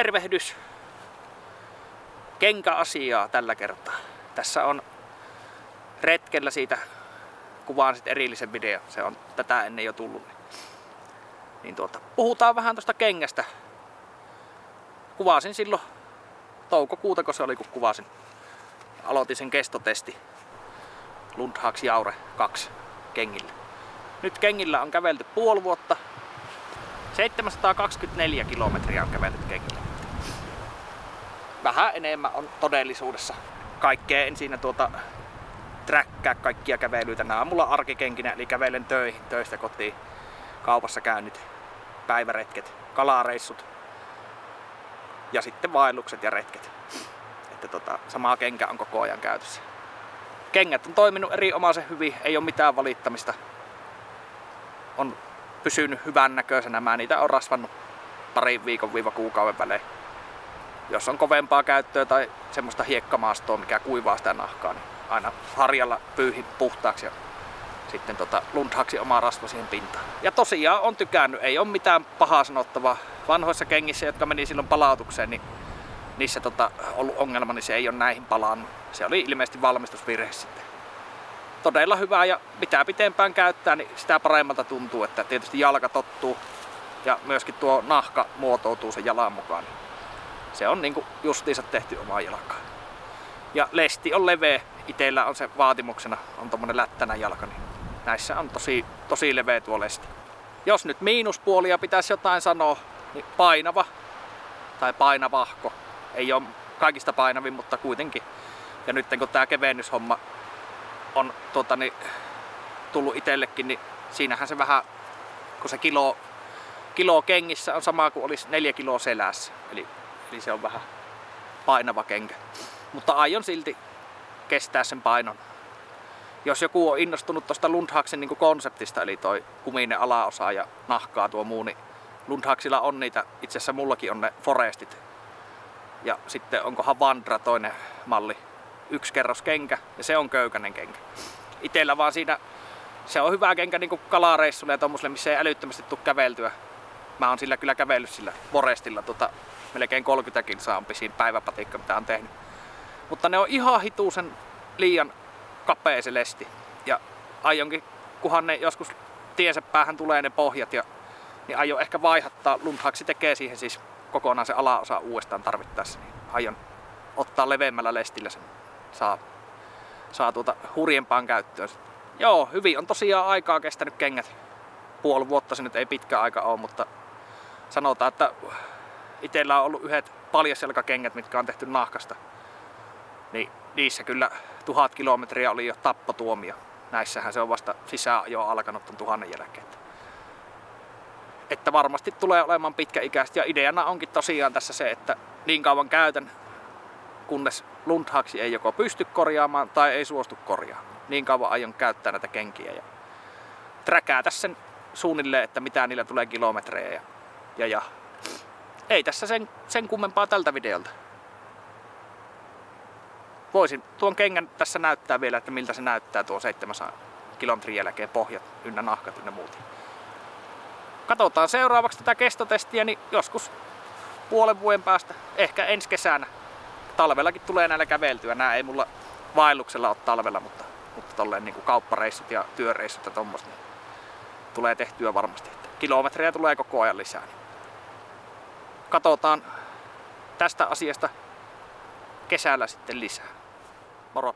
Tervehdys! Kenkäasiaa tällä kertaa. Tässä on retkellä siitä, kuvaan sitten erillisen video. Se on tätä ennen jo tullut. Puhutaan vähän tuosta kengästä. Kuvasin silloin toukokuuta, kun se oli, kun kuvasin. Aloitin sen kestotesti Lundhags Jaure 2 kengillä. Nyt kengillä on kävelty puoli vuotta. 724 kilometriä on kävelty kengillä. Vähän enemmän on todellisuudessa. Kaikkea en siinä träkkää kaikkia kävelyitä. Nämä on mulla arkikenkinä, eli kävelen töihin, töistä kotiin, kaupassa käynnit, päiväretket, kalareissut ja sitten vaellukset ja retket. Että samaa kenkä on koko ajan käytössä. Kengät on toiminut erinomaisen hyvin, ei ole mitään valittamista. On pysynyt hyvän näköisenä. Mä niitä on rasvannut parin viikon-kuukauden välein. Jos on kovempaa käyttöä tai semmoista hiekkamaastoa, mikä kuivaa sitä nahkaa, niin aina harjalla pyyhin puhtaaksi ja sitten Lundhagsin oma rasva siihen pintaan. Ja tosiaan on tykännyt, ei ole mitään pahaa sanottavaa. Vanhoissa kengissä, jotka meni silloin palautukseen, niin niissä ollut ongelma, niin se ei ole näihin palannut. Se oli ilmeisesti valmistusvirhe sitten. Todella hyvää, ja mitä pitempään käyttää, niin sitä paremmalta tuntuu, että tietysti jalka tottuu ja myöskin tuo nahka muotoutuu sen jalan mukaan. Se on niinku justiinsa tehty omaa jalkaan. Ja lesti on leveä. Itellä on se vaatimuksena, on tommonen lättänä jalka, niin näissä on tosi leveä tuo lesti. Jos nyt miinuspuolia pitäisi jotain sanoa, niin painava tai painavahko. Ei ole kaikista painavin, mutta kuitenkin. Ja nyt kun tää kevennyshomma on tullut itsellekin, niin siinähän se vähän, kun se kilo kengissä on sama kuin olisi 4 kiloa selässä. Eli se on vähän painava kenkä. Mutta aion silti kestää sen painon. Jos joku on innostunut tuosta Lundhagsin konseptista, eli toi kuminen alaosa ja nahkaa tuo muu, niin Lundhagsilla on niitä, itse asiassa mullakin on ne Forestit. Ja sitten onkohan Vandra toinen malli. 1 kerros kenkä ja se on köykäinen kenkä. Itellä vaan siinä, se on hyvä kenkä kalareissulle ja tommoselle, missä ei älyttömästi tule käveltyä. Mä oon sillä kyllä kävellyt sillä Forestilla melkein 30 kilsaa on pisin päiväpatikka, mitä on tehnyt. Mutta ne on ihan hituusen liian kapea se lesti. Ja aionkin, kunhan ne joskus tiensä päähän tulee ne pohjat, niin aion ehkä vaihattaa. Lundhagsi tekee siihen siis kokonaan se alaosa uudestaan tarvittaessa. Niin aion ottaa leveämmällä lestillä sen. Saa hurjempaan käyttöön. Joo, hyvin on tosiaan aikaa kestänyt kengät. Puoli vuotta se nyt ei pitkä aika ole, mutta sanotaan, että itsellä on ollut yhdet paljasjalkakengät, mitkä on tehty nahkasta. Niin niissä kyllä 1000 kilometriä oli jo tappotuomio. Näissähän se on vasta sisään jo alkanut ton 1000 jälkeen. Että varmasti tulee olemaan pitkäikäistä, ja ideana onkin tosiaan tässä se, että niin kauan käytän, kunnes Lundhags ei joko pysty korjaamaan tai ei suostu korjaamaan. Niin kauan aion käyttää näitä kenkiä ja träkäätä sen suunnilleen, että mitä niillä tulee kilometrejä. Ja ei tässä sen kummempaa tältä videolta. Voisin tuon kengän tässä näyttää vielä, että miltä se näyttää tuon 700 kilometrin jälkeen, pohjat ynnä nahkat ynnä muut. Katsotaan seuraavaksi tätä kestotestiä, niin joskus puolen vuoden päästä, ehkä ensi kesänä. Talvellakin tulee näillä käveltyä. Nää ei mulla vaelluksella ole talvella, mutta tolleen kauppareissut ja työreissut ja tommoista niin tulee tehtyä varmasti. Kilometrejä tulee koko ajan lisää. Katsotaan tästä asiasta kesällä sitten lisää. Moro!